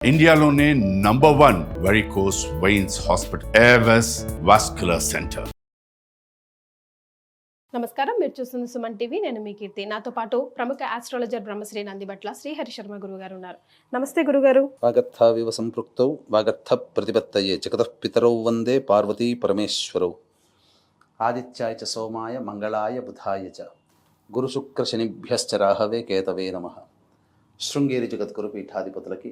ఇండియాలోనే #1 varicose veins hospital Avis vascular centre. నమస్కారం, మీరు చూస్తుంది సుమన్ టీవీ. నేను మీ కీర్తి. నాతో పాటు ప్రముఖ ఆస్ట్రాలజర్ బ్రహ్మశ్రీ నందిబట్ల శ్రీహరి శర్మ గురుగారు ఉన్నారు. నమస్తే గురుగారు. వాగర్థావివ సంపృక్తౌ వాగర్థ ప్రతిపత్తయే జగతః పితరౌ వందే పార్వతీ పరమేశ్వరౌ. ఆదిత్యాయ చ సోమాయ మంగళాయ బుధాయ చ గురు శుక్ర శనిభ్యశ్చ రాహవే కేతవే నమః. శృంగేరి జగద్గురు పీఠాధిపతులకి,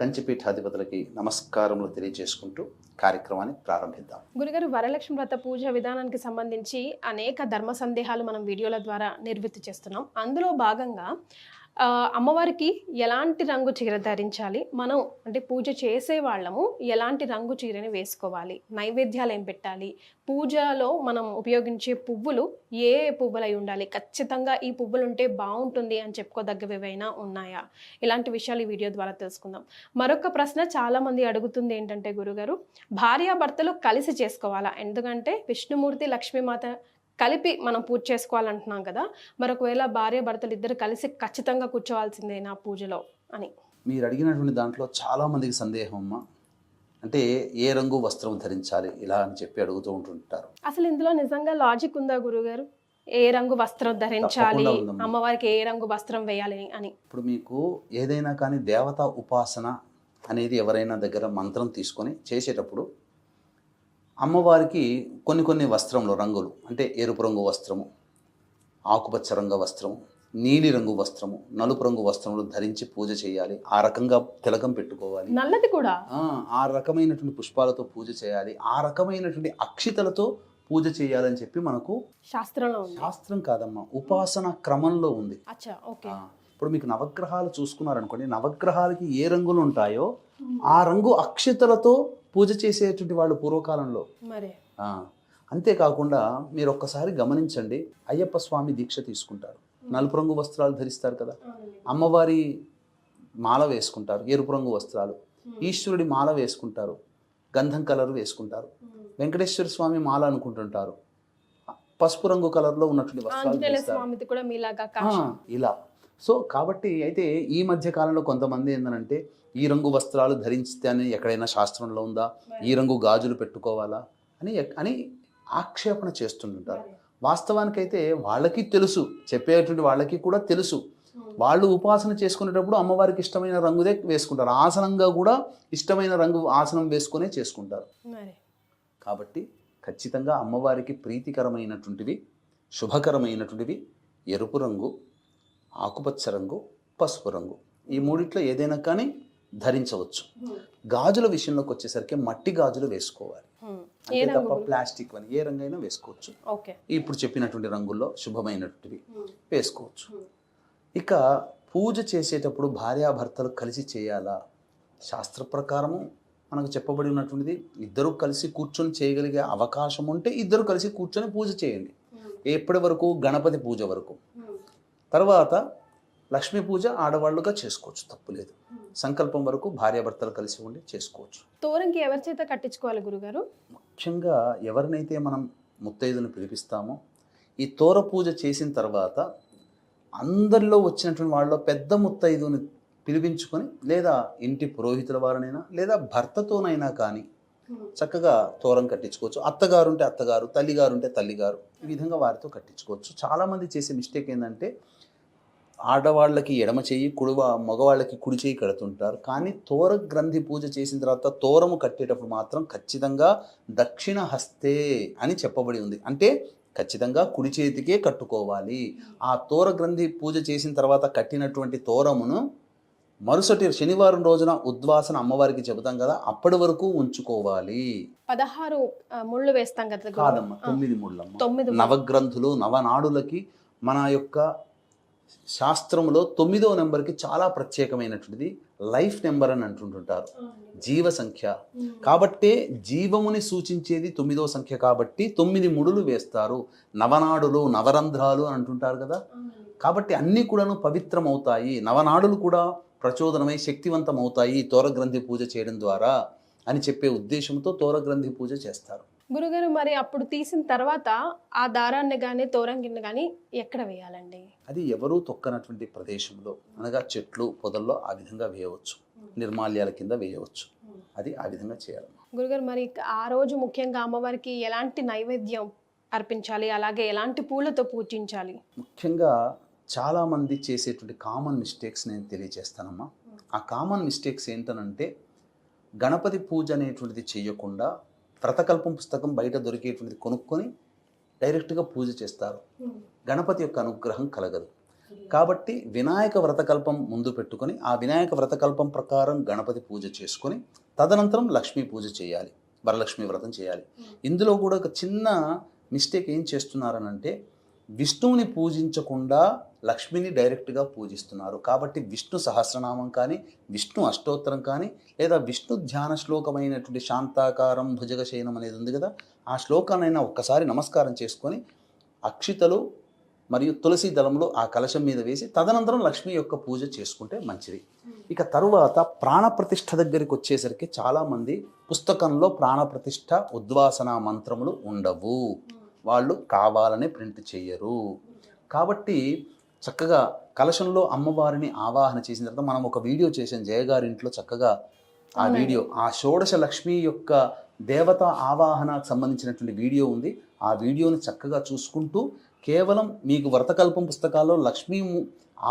కంచిపీఠాధిపతులకి నమస్కారములు తెలియజేసుకుంటూ కార్యక్రమాన్ని ప్రారంభిద్దాం. గురుగారు, వరలక్ష్మి వ్రత పూజ విధానానికి సంబంధించి అనేక ధర్మ సందేహాలు మనం వీడియోల ద్వారా నిర్వృత్తి చేస్తున్నాం. అందులో భాగంగా అమ్మవారికి ఎలాంటి రంగు చీర ధరించాలి, మనం అంటే పూజ చేసే వాళ్ళము ఎలాంటి రంగు చీరని వేసుకోవాలి, నైవేద్యాలు ఏం పెట్టాలి, పూజలో మనం ఉపయోగించే పువ్వులు ఏ పువ్వులై ఉండాలి, ఖచ్చితంగా ఈ పువ్వులు ఉంటే బాగుంటుంది అని చెప్పుకోదగ్గవి ఏవైనా ఉన్నాయా, ఇలాంటి విషయాలు ఈ వీడియో ద్వారా తెలుసుకుందాం. మరొక ప్రశ్న చాలామంది అడుగుతుంది ఏంటంటే గురుగారు, భార్యాభర్తలు కలిసి చేసుకోవాలా? ఎందుకంటే విష్ణుమూర్తి లక్ష్మీమాత కలిపి మనం పూజ చేసుకోవాలంటున్నాం కదా, మరొకవేళ భార్య భర్తలు ఇద్దరు కలిసి ఖచ్చితంగా కూర్చోవాల్సిందేనా పూజలో అని మీరు అడిగినటువంటి దాంట్లో చాలామందికి సందేహం అమ్మా. అంటే ఏ రంగు వస్త్రం ధరించాలి ఇలా అని చెప్పి అడుగుతూ ఉంటుంటారు. అసలు ఇందులో నిజంగా లాజిక్ ఉందా గురుగారు? ఏ రంగు వస్త్రం ధరించాలి, అమ్మవారికి ఏ రంగు వస్త్రం వేయాలి అని? ఇప్పుడు మీకు ఏదైనా కానీ దేవతా ఉపాసన అనేది ఎవరైనా దగ్గర మంత్రం తీసుకొని చేసేటప్పుడు అమ్మవారికి కొన్ని వస్త్రంలో రంగులు, అంటే ఎరుపు రంగు వస్త్రము, ఆకుపచ్చ రంగు వస్త్రము, నీలి రంగు వస్త్రము, నలుపు రంగు వస్త్రములు ధరించి పూజ చేయాలి. ఆ రకంగా తిలకం పెట్టుకోవాలి. నల్లది కూడా ఆ రకమైనటువంటి పుష్పాలతో పూజ చేయాలి. ఆ రకమైనటువంటి అక్షితలతో పూజ చేయాలని చెప్పి మనకు శాస్త్రంలో ఉంది. శాస్త్రం కాదమ్మా, ఉపాసన క్రమంలో ఉంది. ఇప్పుడు మీకు నవగ్రహాలు చూసుకున్నారనుకోండి, నవగ్రహాలకి ఏ రంగులు ఉంటాయో ఆ రంగు అక్షితలతో పూజ చేసేటువంటి వాళ్ళు పూర్వకాలంలో. అంతేకాకుండా మీరు ఒక్కసారి గమనించండి, అయ్యప్ప స్వామి దీక్ష తీసుకుంటారు, నలుపు రంగు వస్త్రాలు ధరిస్తారు కదా. అమ్మవారి మాల వేసుకుంటారు, ఎరుపు రంగు వస్త్రాలు. ఈశ్వరుడి మాల వేసుకుంటారు, గంధం కలర్ వేసుకుంటారు. వెంకటేశ్వర స్వామి మాల అనుకుంటుంటారు, పసుపు రంగు కలర్లో ఉన్నటువంటి వస్త్రాలు ఇలా. సో కాబట్టి అయితే ఈ మధ్య కాలంలో కొంతమంది ఏంటంటే, ఈ రంగు వస్త్రాలు ధరిస్తే అని ఎక్కడైనా శాస్త్రంలో ఉందా, ఈ రంగు గాజులు పెట్టుకోవాలా అని ఆక్షేపణ చేస్తుంటారు. వాస్తవానికైతే వాళ్ళకి తెలుసు, చెప్పేటువంటి వాళ్ళకి కూడా తెలుసు. వాళ్ళు ఉపాసన చేసుకునేటప్పుడు అమ్మవారికి ఇష్టమైన రంగుదే వేసుకుంటారు. ఆసనంగా కూడా ఇష్టమైన రంగు ఆసనం వేసుకునే చేసుకుంటారు. కాబట్టి ఖచ్చితంగా అమ్మవారికి ప్రీతికరమైనటువంటివి, శుభకరమైనటువంటివి ఎరుపు రంగు, ఆకుపచ్చ రంగు, పసుపు రంగు, ఈ మూడిట్లో ఏదైనా కానీ ధరించవచ్చు. గాజుల విషయంలోకి వచ్చేసరికి మట్టి గాజులు వేసుకోవాలి, అంతే తప్ప ప్లాస్టిక్ అని ఏ రంగైనా వేసుకోవచ్చు. ఇప్పుడు చెప్పినటువంటి రంగుల్లో శుభమైనటువంటివి వేసుకోవచ్చు. ఇక పూజ చేసేటప్పుడు భార్యాభర్తలు కలిసి చేయాలా? శాస్త్ర ప్రకారము మనకు చెప్పబడి ఉన్నటువంటిది, ఇద్దరు కలిసి కూర్చొని చేయగలిగే అవకాశం ఉంటే ఇద్దరు కలిసి కూర్చొని పూజ చేయండి. ఎప్పటి వరకు? గణపతి పూజ వరకు. తర్వాత లక్ష్మీ పూజ ఆడవాళ్ళుగా చేసుకోవచ్చు, తప్పులేదు. సంకల్పం వరకు భార్యాభర్తలు కలిసి ఉండి చేసుకోవచ్చు. తోరంకి ఎవరి చేత కట్టించుకోవాలి గురుగారు? ముఖ్యంగా ఎవరినైతే మనం ముత్తైదుని పిలిపిస్తామో, ఈ తోర పూజ చేసిన తర్వాత అందరిలో వచ్చినటువంటి వాళ్ళలో పెద్ద ముత్తైదుని పిలిపించుకొని, లేదా ఇంటి పురోహితుల వారినైనా లేదా భర్తతోనైనా కానీ చక్కగా తోరం కట్టించుకోవచ్చు. అత్తగారు ఉంటే అత్తగారు, తల్లిగారు ఉంటే తల్లిగారు, ఈ విధంగా వారితో కట్టించుకోవచ్చు. చాలామంది చేసే మిస్టేక్ ఏంటంటే, ఆడవాళ్ళకి ఎడమ చెయ్యి, మగవాళ్ళకి కుడి చెయ్యి కడుతుంటారు. కానీ తోర గ్రంథి పూజ చేసిన తర్వాత తోరము కట్టేటప్పుడు మాత్రం ఖచ్చితంగా దక్షిణ హస్తే అని చెప్పబడి ఉంది. అంటే ఖచ్చితంగా కుడి చేతికే కట్టుకోవాలి. ఆ తోర గ్రంథి పూజ చేసిన తర్వాత కట్టినటువంటి తోరమును మరుసటి శనివారం రోజున ఉద్వాసన అమ్మవారికి చెబుతాం కదా, అప్పటి వరకు ఉంచుకోవాలి. 16 ముళ్ళు వేస్తాం కదా? కాదమ్మా, 9 ముళ్ళమ్మ. నవగ్రంథులు, నవనాడులకి మన యొక్క శాస్త్రంలో 9వ నెంబర్కి చాలా ప్రత్యేకమైనటువంటిది లైఫ్ నెంబర్ అని అంటుంటుంటారు, జీవ సంఖ్య. కాబట్టే జీవముని సూచించేది 9వ సంఖ్య కాబట్టి 9 ముడులు వేస్తారు. నవనాడులు, నవరంధ్రాలు అని అంటుంటారు కదా. కాబట్టి అన్నీ కూడాను పవిత్రమవుతాయి. నవనాడులు కూడా ప్రచోదనమై శక్తివంతమవుతాయి తోరగ్రంథి పూజ చేయడం ద్వారా అని చెప్పే ఉద్దేశంతో తోరగ్రంథి పూజ చేస్తారు. గురుగారు, మరి అప్పుడు తీసిన తర్వాత ఆ దారాన్ని కానీ తోరంగిని కానీ ఎక్కడ వేయాలండి? అది ఎవరూ తొక్కనటువంటి ప్రదేశంలో, అనగా చెట్లు పొదల్లో ఆ విధంగా వేయవచ్చు. నిర్మాల్యాల కింద వేయవచ్చు. అది ఆ విధంగా చేయాలి. గురుగారు, మరి ఆ రోజు ముఖ్యంగా అమ్మవారికి ఎలాంటి నైవేద్యం అర్పించాలి, అలాగే ఎలాంటి పూలతో పూజించాలి? ముఖ్యంగా చాలామంది చేసేటువంటి కామన్ మిస్టేక్స్ నేను తెలియజేస్తానమ్మా. ఆ కామన్ మిస్టేక్స్ ఏంటనంటే, గణపతి పూజ అనేటువంటిది చేయకుండా వ్రతకల్పం పుస్తకం బయట దొరికేటువంటిది కొనుక్కొని డైరెక్ట్గా పూజ చేస్తారు. గణపతి యొక్క అనుగ్రహం కలగదు. కాబట్టి వినాయక వ్రతకల్పం ముందు పెట్టుకొని ఆ వినాయక వ్రతకల్పం ప్రకారం గణపతి పూజ చేసుకొని తదనంతరం లక్ష్మీ పూజ చేయాలి, వరలక్ష్మి వ్రతం చేయాలి. ఇందులో కూడా ఒక చిన్న మిస్టేక్ ఏం చేస్తున్నారనంటే, విష్ణువుని పూజించకుండా లక్ష్మిని డైరెక్ట్గా పూజిస్తున్నారు. కాబట్టి విష్ణు సహస్రనామం కానీ, విష్ణు అష్టోత్తరం కానీ, లేదా విష్ణు ధ్యాన శ్లోకమైనటువంటి శాంతాకారం భుజగశయనం అనేది ఉంది కదా, ఆ శ్లోకాన్నైనా ఒక్కసారి నమస్కారం చేసుకొని అక్షితలు మరియు తులసి దళంలో ఆ కలశం మీద వేసి తదనంతరం లక్ష్మి యొక్క పూజ చేసుకుంటే మంచిది. ఇక తరువాత ప్రాణప్రతిష్ఠ దగ్గరికి వచ్చేసరికి చాలామంది పుస్తకంలో ప్రాణప్రతిష్ఠ ఉద్వాసన మంత్రములు ఉండవు, వాళ్ళు కావాలని ప్రింట్ చేయరు. కాబట్టి చక్కగా కలశంలో అమ్మవారిని ఆవాహన చేసిన తర్వాత మనం ఒక వీడియో చేసాం జయగారింట్లో, చక్కగా ఆ వీడియో ఆ షోడశ లక్ష్మి యొక్క దేవత ఆవాహనకు సంబంధించినటువంటి వీడియో ఉంది. ఆ వీడియోని చక్కగా చూసుకుంటూ కేవలం మీకు వ్రతకల్పం పుస్తకాల్లో లక్ష్మీ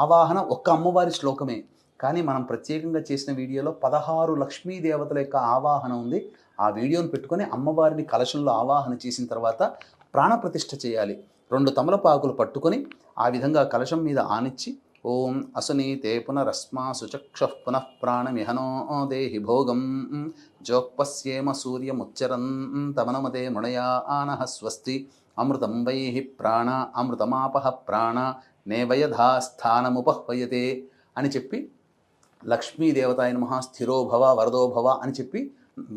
ఆవాహన ఒక్క అమ్మవారి శ్లోకమే, కానీ మనం ప్రత్యేకంగా చేసిన వీడియోలో 16 లక్ష్మీ దేవతల యొక్క ఆవాహన ఉంది. ఆ వీడియోని పెట్టుకొని అమ్మవారిని కలశంలో ఆవాహన చేసిన తర్వాత ప్రాణప్రతిష్ఠ చేయాలి. 2 తమలపాకులు పట్టుకొని ఆ విధంగా కలశం మీద ఆనిచ్చి, ఓం అసునీతే పునరస్మాసు చక్షః పునః ప్రాణమిహనో దేహి భోగం జోక్పస్యేమ సూర్యముచ్చరన్ తమనమతే మృణయా ఆనః స్వస్తి అమృతం వైహి ప్రాణ అమృతమాపహ ప్రాణ నేవయధా స్థానముపహ్వయతే అని చెప్పి, లక్ష్మీదేవతాయ నమః స్థిరో భవ వరదో భవ అని చెప్పి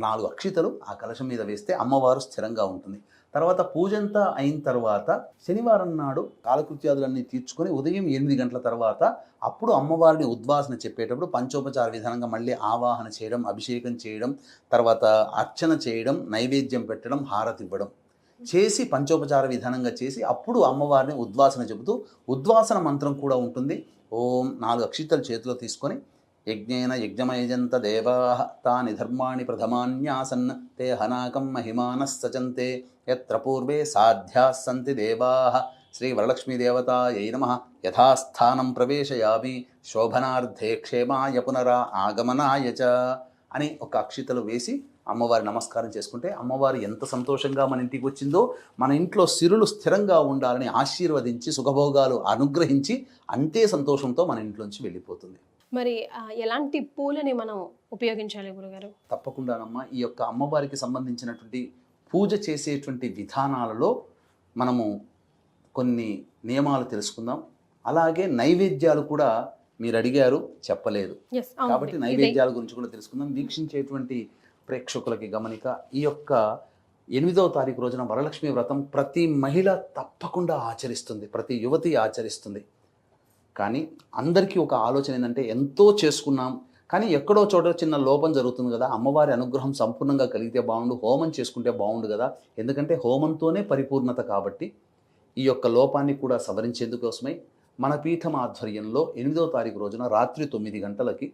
4 అక్షితలు ఆ కలశం మీద వేస్తే అమ్మవారు స్థిరంగా ఉంటుంది. తర్వాత పూజంతా అయిన తర్వాత శనివారం నాడు కాలకృత్యాదులన్నీ తీర్చుకొని ఉదయం 8 గంటల తర్వాత అప్పుడు అమ్మవారిని ఉద్వాసన చెప్పేటప్పుడు పంచోపచార విధానంగా మళ్ళీ ఆవాహన చేయడం, అభిషేకం చేయడం, తర్వాత అర్చన చేయడం, నైవేద్యం పెట్టడం, హారతి ఇవ్వడం చేసి పంచోపచార విధానంగా చేసి అప్పుడు అమ్మవారిని ఉద్వాసన చెబుతూ ఉద్వాసన మంత్రం కూడా ఉంటుంది. ఓం 4 అక్షితలు చేతిలో తీసుకొని, యజ్ఞేన యజ్ఞమయజంత దేవాః తాని ధర్మాణి ప్రథమాన్యాసన్ తే హనాకం మహిమానః సచంతే యత్ర పూర్వే సాధ్యాః సంతి దేవాః శ్రీ వరలక్ష్మీదేవతాయై నమః యథాస్థానం ప్రవేశయామి శోభనార్థే క్షేమాయ పునరా ఆగమనాయ చ అని ఒక అక్షితలు వేసి అమ్మవారి నమస్కారం చేసుకుంటే అమ్మవారు ఎంత సంతోషంగా మన ఇంటికి వచ్చిందో, మన ఇంట్లో సిరులు స్థిరంగా ఉండాలని ఆశీర్వదించి సుఖభోగాలు అనుగ్రహించి అంతే సంతోషంతో మన ఇంట్లోంచి వెళ్ళిపోతుంది. మరి ఎలాంటి పూలని మనం ఉపయోగించాలి గురుగారు? తప్పకుండానమ్మా, ఈ యొక్క అమ్మవారికి సంబంధించినటువంటి పూజ చేసేటువంటి విధానాలలో మనము కొన్ని నియమాలు తెలుసుకుందాం. అలాగే నైవేద్యాలు కూడా మీరు అడిగారు, చెప్పలేదు కాబట్టి నైవేద్యాల గురించి కూడా తెలుసుకుందాం. వీక్షించేటువంటి ప్రేక్షకులకి గమనిక, ఈ యొక్క 8వ తారీఖు రోజున వరలక్ష్మి వ్రతం ప్రతి మహిళ తప్పకుండా ఆచరిస్తుంది, ప్రతి యువతి ఆచరిస్తుంది. కానీ అందరికీ ఒక ఆలోచన ఏంటంటే, ఎంతో చేసుకున్నాం కానీ ఎక్కడో చోట చిన్న లోపం జరుగుతుంది కదా, అమ్మవారి అనుగ్రహం సంపూర్ణంగా కలిగితే బాగుండు, హోమం చేసుకుంటే బాగుండు కదా, ఎందుకంటే హోమంతోనే పరిపూర్ణత. కాబట్టి ఈ యొక్క లోపాన్ని కూడా సవరించేందుకోసమై మన పీఠం ఆధ్వర్యంలో 8వ తారీఖు రోజున రాత్రి 9 గంటలకి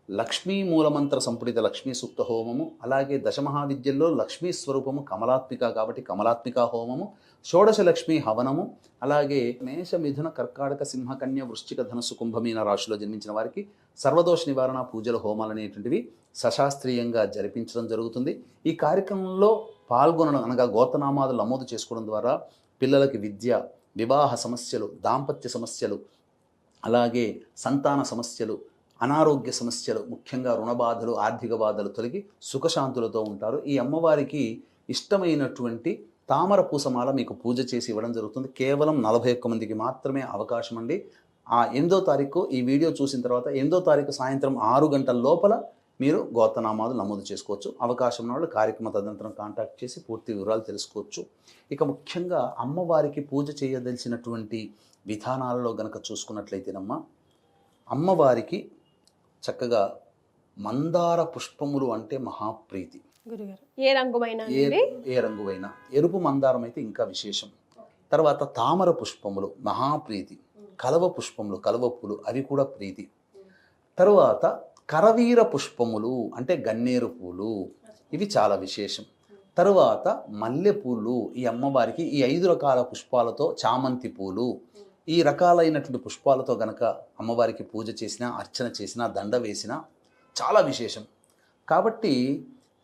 లక్ష్మీ మూలమంత్ర సంపుటిత లక్ష్మీ సూక్త హోమము, అలాగే దశమహావిద్యల్లో లక్ష్మీ స్వరూపము కమలాత్మిక కాబట్టి కమలాత్మిక హోమము, షోడశ లక్ష్మీ హవనము, అలాగే మేష మిథున కర్కాటక సింహ కన్య వృశ్చిక ధనుసు కుంభమీన రాశిలో జన్మించిన వారికి సర్వదోష నివారణ పూజల హోమాలు అనేటువంటివి సశాస్త్రీయంగా జరిపించడం జరుగుతుంది. ఈ కార్యక్రమంలో పాల్గొనడం అనగా గోత్రనామాలు నమోదు చేసుకోవడం ద్వారా పిల్లలకి విద్య, వివాహ సమస్యలు, దాంపత్య సమస్యలు, అలాగే సంతాన సమస్యలు, అనారోగ్య సమస్యలు, ముఖ్యంగా రుణ బాధలు, ఆర్థిక బాధలు తొలగి సుఖశాంతులతో ఉంటారు. ఈ అమ్మవారికి ఇష్టమైనటువంటి తామర పూసమాల మీకు పూజ చేసి ఇవ్వడం జరుగుతుంది. కేవలం 41 మందికి మాత్రమే అవకాశం అండి. ఆ 8వ తారీఖు ఈ వీడియో చూసిన తర్వాత 8వ తారీఖు సాయంత్రం 6 గంటల లోపల మీరు గోత్రనామాలు నమోదు చేసుకోవచ్చు. అవకాశం ఉన్న వాళ్ళు కార్యక్రమ తదనంతరం కాంటాక్ట్ చేసి పూర్తి వివరాలు తెలుసుకోవచ్చు. ఇక ముఖ్యంగా అమ్మవారికి పూజ చేయదలిచినటువంటి విధానాలలో గనక చూసుకున్నట్లయితేనమ్మా, అమ్మవారికి చక్కగా మందార పుష్పములు అంటే మహాప్రీతి. గురుగారు, ఏ రంగువైనా ఏ రంగువైనా, ఎరుపు మందారం అయితే ఇంకా విశేషం. తర్వాత తామర పుష్పములు మహాప్రీతి, కలవ పుష్పములు, కలవ పూలు అవి కూడా ప్రీతి. తరువాత కరవీర పుష్పములు అంటే గన్నేరు పూలు, ఇవి చాలా విశేషం. తరువాత మల్లెపూలు, ఈ అమ్మవారికి ఈ 5 రకాల పుష్పాలతో, చామంతి పూలు, ఈ రకాలైనటువంటి పుష్పాలతో గనక అమ్మవారికి పూజ చేసినా, అర్చన చేసినా, దండ వేసినా చాలా విశేషం. కాబట్టి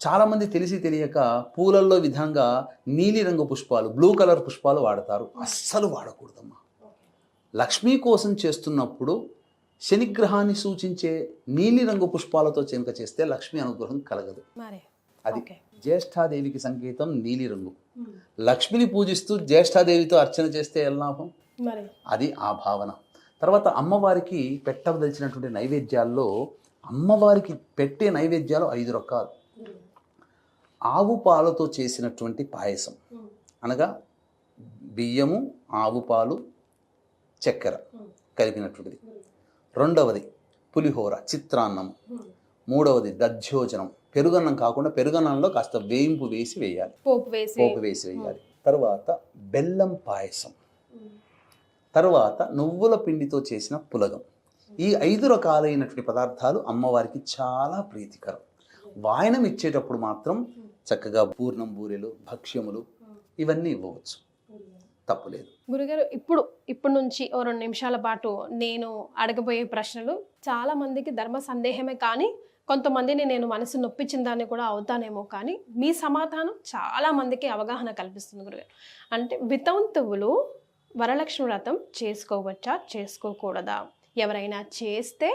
చాలామంది తెలిసి తెలియక పూలల్లో విధంగా నీలిరంగు పుష్పాలు, బ్లూ కలర్ పుష్పాలు వాడతారు. అస్సలు వాడకూడదమ్మా. లక్ష్మీ కోసం చేస్తున్నప్పుడు శనిగ్రహాన్ని సూచించే నీలిరంగు పుష్పాలతో చెనక చేస్తే లక్ష్మీ అనుగ్రహం కలగదు. అది జ్యేష్ఠాదేవికి సంకేతం నీలిరంగు. లక్ష్మిని పూజిస్తూ జ్యేష్ఠాదేవితో అర్చన చేస్తే ఎలా లాభం? అది ఆ భావన. తర్వాత అమ్మవారికి పెట్టవలసినటువంటి నైవేద్యాల్లో అమ్మవారికి పెట్టే నైవేద్యాలు 5 రకాలు. ఆవు పాలతో చేసినటువంటి పాయసం, అనగా బియ్యము, ఆవు పాలు, చక్కెర కలిపినటువంటిది. రెండవది పులిహోర, చిత్రాన్నము. మూడవది దధ్యోజనం, పెరుగన్నం కాకుండా పెరుగన్నంలో కాస్త వేయింపు వేసి వేయాలి, పోపు వేసి వేయాలి. తర్వాత బెల్లం పాయసం, తర్వాత నువ్వుల పిండితో చేసిన పులగం. ఈ 5 రకాలైనటువంటి పదార్థాలు అమ్మవారికి చాలా ప్రీతికరం. వాయనం ఇచ్చేటప్పుడు మాత్రం చక్కగా పూర్ణం బూరెలు, భక్ష్యములు ఇవన్నీ ఇవ్వవచ్చు, తప్పులేదు. గురుగారు, ఇప్పుడు నుంచి ఓ 2 నిమిషాల పాటు నేను అడగబోయే ప్రశ్నలు చాలా మందికి ధర్మ సందేహమే, కానీ కొంతమందిని నేను మనసు నొప్పించిన దాన్ని కూడా అవుతానేమో, కానీ మీ సమాధానం చాలా మందికి అవగాహన కల్పిస్తుంది గురుగారు. అంటే వితంతువులు వరలక్ష్మి వ్రతం చేసుకోవచ్చా, చేసుకోకూడదా? ఎవరైనా చేస్తే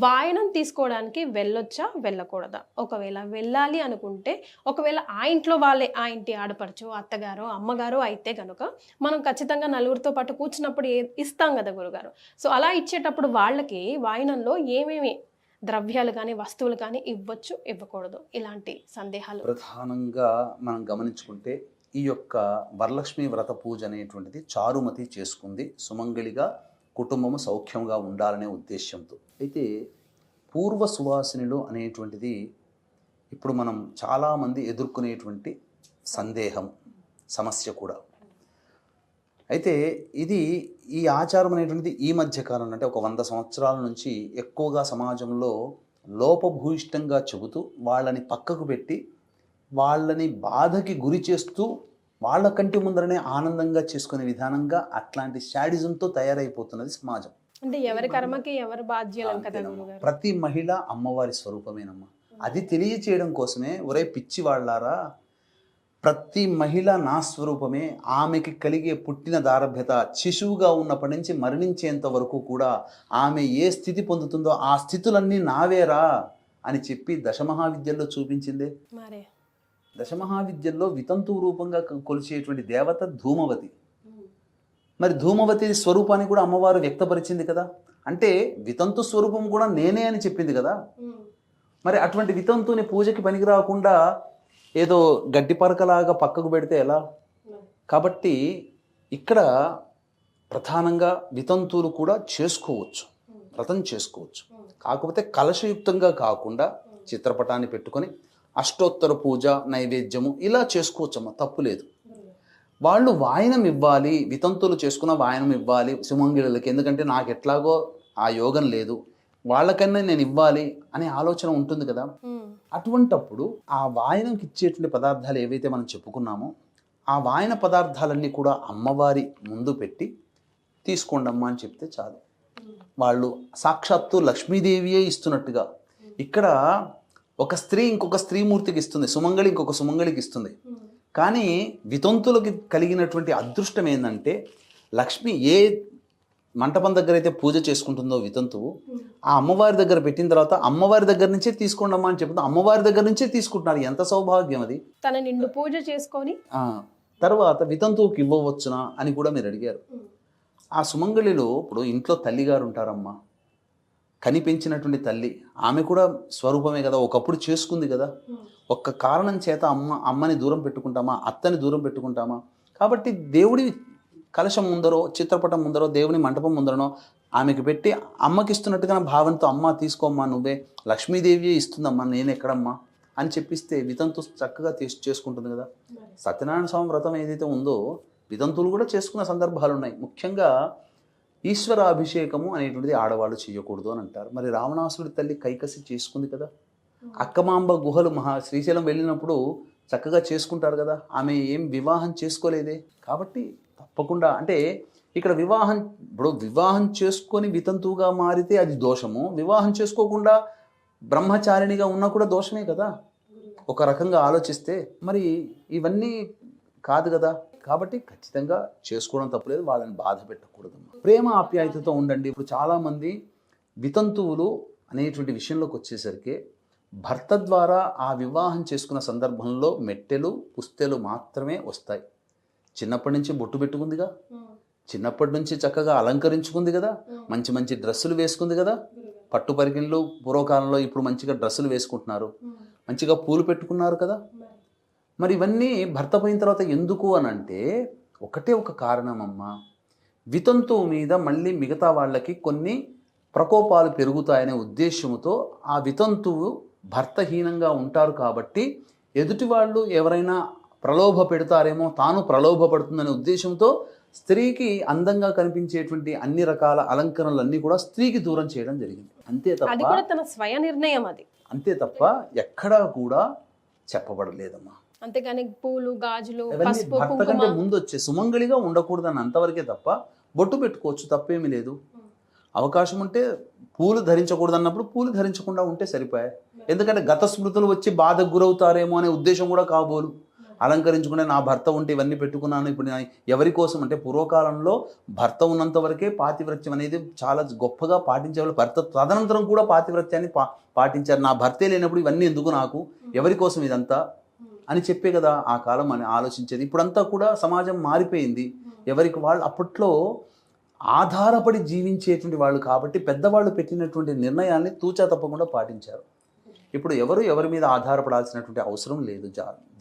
వాయనం తీసుకోవడానికి వెళ్ళొచ్చా, వెళ్ళకూడదా? ఒకవేళ వెళ్ళాలి అనుకుంటే, ఒకవేళ ఆ ఇంట్లో వాళ్ళే, ఆ ఇంటి ఆడపడుచు, అత్తగారో, అమ్మగారో అయితే కనుక మనం ఖచ్చితంగా నలుగురితో పాటు కూర్చున్నప్పుడు ఇస్తాం కదా గురుగారు. సో అలా ఇచ్చేటప్పుడు వాళ్ళకి వాయనంలో ఏమేమి ద్రవ్యాలు కానీ, వస్తువులు కానీ ఇవ్వచ్చు, ఇవ్వకూడదు, ఇలాంటి సందేహాలు ప్రధానంగా మనం గమనించుకుంటే, ఈ యొక్క వరలక్ష్మి వ్రత పూజ అనేటువంటిది చారుమతి చేసుకుంది సుమంగళిగా, కుటుంబము సౌఖ్యంగా ఉండాలనే ఉద్దేశంతో. అయితే పూర్వ సువాసినిలు అనేటువంటిది ఇప్పుడు మనం చాలామంది ఎదుర్కొనేటువంటి సందేహం, సమస్య కూడా. అయితే ఈ ఆచారం అనేటువంటిది ఈ మధ్య కాలంలో, అంటే ఒక 100 సంవత్సరాల నుంచి ఎక్కువగా సమాజంలో లోపభూయిష్టంగా చెబుతూ వాళ్ళని పక్కకు పెట్టి వాళ్ళని బాధకి గురి చేస్తూ వాళ్ళ కంటి ముందరనే ఆనందంగా చేసుకునే విధానంగా అట్లాంటి శాడిజంతో తయారైపోతున్నది సమాజం. అంటే ఎవరి కర్మకి ఎవరు బాధ్యులం కదా గురుగారు. ప్రతి మహిళ అమ్మవారి స్వరూపమేనమ్మా. అది తెలియచేయడం కోసమే, ఒరే పిచ్చి వాళ్ళారా, ప్రతి మహిళ నా స్వరూపమే, ఆమెకి కలిగే పుట్టిన దారభ్యత, శిశువుగా ఉన్నప్పటి నుంచి మరణించేంత వరకు కూడా ఆమె ఏ స్థితి పొందుతుందో ఆ స్థితులన్నీ నావేరా అని చెప్పి దశమహావిద్యల్లో చూపించిందే. దశమహావిద్యల్లో వితంతు రూపంగా కొలిచేటువంటి దేవత ధూమవతి. మరి ధూమవతి స్వరూపాన్ని కూడా అమ్మవారు వ్యక్తపరిచింది కదా. అంటే వితంతు స్వరూపం కూడా నేనే అని చెప్పింది కదా. మరి అటువంటి వితంతుని పూజకి పనికి రాకుండా ఏదో గడ్డి పరకలాగా పక్కకు పెడితే ఎలా? కాబట్టి ఇక్కడ ప్రధానంగా వితంతువులు కూడా చేసుకోవచ్చు, వ్రతం చేసుకోవచ్చు. కాకపోతే కలశయుక్తంగా కాకుండా చిత్రపటాన్ని పెట్టుకొని అష్టోత్తర పూజ, నైవేద్యము ఇలా చేసుకోవచ్చమ్మా, తప్పు లేదు. వాళ్ళు వాయనం ఇవ్వాలి, వితంతులు చేసుకున్న వాయనం ఇవ్వాలి సుమంగిళులకి, ఎందుకంటే నాకు ఎట్లాగో ఆ యోగం లేదు, వాళ్ళకన్నా నేను ఇవ్వాలి అనే ఆలోచన ఉంటుంది కదా. అటువంటప్పుడు ఆ వాయనంకి ఇచ్చేటువంటి పదార్థాలు ఏవైతే మనం చెప్పుకున్నామో ఆ వాయన పదార్థాలన్నీ కూడా అమ్మవారి ముందు పెట్టి తీసుకోండమ్మా అని చెప్తే చాలు. వాళ్ళు సాక్షాత్తు లక్ష్మీదేవియే ఇస్తున్నట్టుగా. ఇక్కడ ఒక స్త్రీ ఇంకొక స్త్రీమూర్తికి ఇస్తుంది, సుమంగళి ఇంకొక సుమంగళికి ఇస్తుంది. కానీ వితంతులకి కలిగినటువంటి అదృష్టం ఏంటంటే, లక్ష్మి ఏ మంటపం దగ్గర అయితే పూజ చేసుకుంటుందో వితంతువు, ఆ అమ్మవారి దగ్గర పెట్టిన తర్వాత అమ్మవారి దగ్గర నుంచే తీసుకోండమ్మా అని చెప్తుంది. అమ్మవారి దగ్గర నుంచే తీసుకుంటున్నారు. ఎంత సౌభాగ్యం అది. తన నిండు పూజ చేసుకొని తర్వాత వితంతువుకి ఇవ్వవచ్చునా అని కూడా మీరు అడిగారు. ఆ సుమంగళిలో ఇప్పుడు ఇంట్లో తల్లిగారు ఉంటారమ్మా, కనిపించినటువంటి తల్లి, ఆమె కూడా స్వరూపమే కదా, ఒకప్పుడు చేసుకుంది కదా. ఒక్క కారణం చేత అమ్మని దూరం పెట్టుకుంటామా, అత్తని దూరం పెట్టుకుంటామా? కాబట్టి దేవుడి కలశం ముందరో, చిత్రపటం ముందరో, దేవుని మంటపం ముందరనో ఆమెకు పెట్టి అమ్మకి ఇస్తున్నట్టుగా భావనతో, అమ్మ తీసుకోమ్మా, నువ్వే లక్ష్మీదేవియే ఇస్తుందమ్మా, నేను ఎక్కడమ్మా అని చెప్పిస్తే వితంతు చక్కగా చేసుకుంటుంది కదా. సత్యనారాయణ స్వామి వ్రతం ఏదైతే ఉందో వితంతువులు కూడా చేసుకున్న సందర్భాలు ఉన్నాయి. ముఖ్యంగా ఈశ్వరాభిషేకము అనేటువంటిది ఆడవాళ్ళు చేయకూడదు అని అంటారు. మరి రావణాసుడి తల్లి కైకసి చేసుకుంది కదా. అక్కమాంబ గుహలు శ్రీశైలం వెళ్ళినప్పుడు చక్కగా చేసుకుంటారు కదా. ఆమె ఏం వివాహం చేసుకోలేదే. కాబట్టి తప్పకుండా అంటే ఇక్కడ వివాహం చేసుకొని వితంతువుగా మారితే అది దోషము, వివాహం చేసుకోకుండా బ్రహ్మచారిణిగా ఉన్నా కూడా దోషమే కదా ఒక రకంగా ఆలోచిస్తే. మరి ఇవన్నీ కాదు కదా. కాబట్టి ఖచ్చితంగా చేసుకోవడం తప్పులేదు, వాళ్ళని బాధ పెట్టకూడదు. ప్రేమ ఆప్యాయతతో ఉండండి. ఇప్పుడు చాలామంది వితంతువులు అనేటువంటి విషయంలోకి వచ్చేసరికి భర్త ద్వారా ఆ వివాహం చేసుకున్న సందర్భంలో మెట్టెలు పుస్తెలు మాత్రమే వస్తాయి. చిన్నప్పటి నుంచి బొట్టు పెట్టుకుందిగా, చిన్నప్పటి నుంచి చక్కగా అలంకరించుకుంది కదా, మంచి మంచి డ్రెస్సులు వేసుకుంది కదా. పట్టు పరికిణలు పూర్వకాలంలో ఇప్పుడు మంచిగా డ్రెస్సులు వేసుకుంటున్నారు, మంచిగా పూలు పెట్టుకున్నారు కదా. మరి ఇవన్నీ భర్త పోయిన తర్వాత ఎందుకు అని అంటే ఒకటే ఒక కారణం అమ్మా, వితంతువు మీద మళ్ళీ మిగతా వాళ్ళకి కొన్ని ప్రకోపాలు పెరుగుతాయనే ఉద్దేశంతో ఆ వితంతువు భర్తహీనంగా ఉంటారు. కాబట్టి ఎదుటి వాళ్ళు ఎవరైనా ప్రలోభ పెడతారేమో, తాను ప్రలోభపడుతుందనే ఉద్దేశంతో స్త్రీకి అందంగా కనిపించేటువంటి అన్ని రకాల అలంకరణలన్నీ కూడా స్త్రీకి దూరం చేయడం జరిగింది. అంతే తప్ప తన స్వయ నిర్ణయం అది. అంతే తప్ప ఎక్కడా కూడా చెప్పబడలేదమ్మా. అంతేగాని పూలు గాజులు భర్త కంటే ముందు వచ్చే సుమంగళిగా ఉండకూడదని అంతవరకే తప్ప బొట్టు పెట్టుకోవచ్చు, తప్పేమీ లేదు. అవకాశం ఉంటే పూలు ధరించకూడదు అన్నప్పుడు పూలు ధరించకుండా ఉంటే సరిపోయాయి. ఎందుకంటే గత స్మృతులు వచ్చి బాధకు గురవుతారేమో అనే ఉద్దేశం కూడా కాబోలు. అలంకరించుకునే నా భర్త ఉంటే ఇవన్నీ పెట్టుకున్నాను, ఇప్పుడు ఎవరి కోసం అంటే పూర్వకాలంలో భర్త ఉన్నంత వరకే పాతివ్రత్యం అనేది చాలా గొప్పగా పాటించేవాళ్ళు. భర్త తదనంతరం కూడా పాతివ్రత్యాన్ని పాటించారు. నా భర్తే లేనప్పుడు ఇవన్నీ ఎందుకు నాకు, ఎవరి కోసం ఇదంతా అని చెప్పే కదా ఆ కాలం అని ఆలోచించేది. ఇప్పుడంతా కూడా సమాజం మారిపోయింది. ఎవరికి వాళ్ళు అప్పట్లో ఆధారపడి జీవించేటువంటి వాళ్ళు కాబట్టి పెద్దవాళ్ళు పెట్టినటువంటి నిర్ణయాల్ని తూచా తప్పకుండా పాటించారు. ఇప్పుడు ఎవరి మీద ఆధారపడాల్సినటువంటి అవసరం లేదు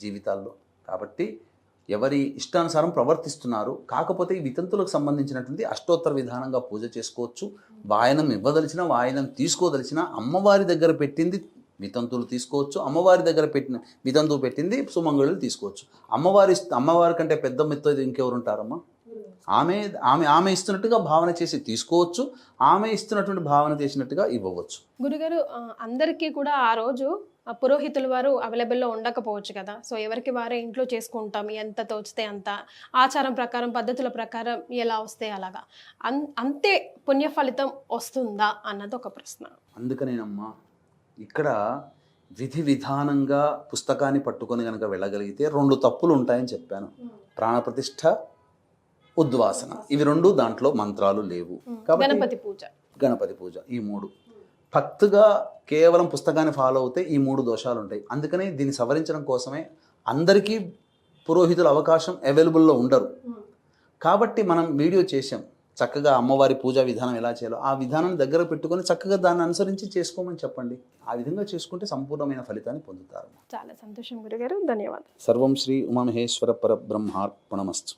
జీవితాల్లో. కాబట్టి ఎవరి ఇష్టానుసారం ప్రవర్తిస్తున్నారు. కాకపోతే ఈ వితంతులకు సంబంధించినటువంటి అష్టోత్తర విధానంగా పూజ చేసుకోవచ్చు. వాయనం ఇవ్వదలిచిన, వాయనం తీసుకోదలిచిన అమ్మవారి దగ్గర పెట్టింది వితంతువులు తీసుకోవచ్చు, అమ్మవారి దగ్గర పెట్టిన వితంతువు పెట్టింది సుమంగళులు తీసుకోవచ్చు. అమ్మవారి కంటే పెద్ద మిత్త ఇంకెవరు ఉంటారమ్మా? ఆమె ఇస్తున్నట్టుగా భావన చేసి తీసుకోవచ్చు, ఆమె ఇస్తున్నటువంటి భావన చేసినట్టుగా ఇవ్వవచ్చు. గురుగారు, అందరికీ కూడా ఆ రోజు పురోహితుల వారు అవైలబుల్లో ఉండకపోవచ్చు కదా. సో ఎవరికి వారే ఇంట్లో చేసుకుంటాం, ఎంత తోచితే అంత, ఆచారం ప్రకారం పద్ధతుల ప్రకారం ఎలా వస్తే అలాగా, అంతే పుణ్య ఫలితం వస్తుందా అన్నది ఒక ప్రశ్న. అందుకనేనమ్మా ఇక్కడ విధి విధానంగా పుస్తకాన్ని పట్టుకొని కనుక వెళ్ళగలిగితే 2 తప్పులు ఉంటాయని చెప్పాను. ప్రాణప్రతిష్ఠ, ఉద్వాసన, ఇవి 2 దాంట్లో మంత్రాలు లేవు. కాబట్టి గణపతి పూజ ఈ 3 భక్తిగా కేవలం పుస్తకాన్ని ఫాలో అవుతే ఈ 3 దోషాలు ఉంటాయి. అందుకని దీన్ని సవరించడం కోసమే అందరికీ పురోహితుల అవకాశం అవైలబుల్లో ఉండరు. కాబట్టి మనం వీడియో చేసాం చక్కగా అమ్మవారి పూజా విధానం ఎలా చేయాలో ఆ విధానాన్ని దగ్గర పెట్టుకొని చక్కగా దాన్ని అనుసరించి చేసుకోమని చెప్పండి. ఆ విధంగా చేసుకుంటే సంపూర్ణమైన ఫలితాన్ని పొందుతారు. చాలా సంతోషం గురుగారు, ధన్యవాదాలు. సర్వం శ్రీ ఉమామహేశ్వర పరబ్రహ్మార్పణమస్తు.